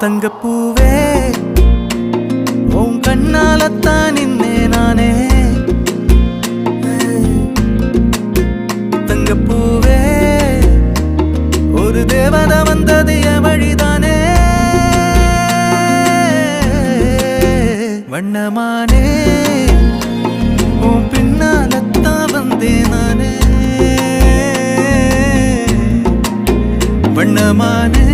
தங்கப்பூவே உன் கண்ணாலத்தான் நின்னே நானே தங்கப்பூவே ஒரு தேவதை வந்தது என் வழிதானே வண்ணமானே உன் பின்னாலத்தான் வந்தேன் நானே வண்ணமானே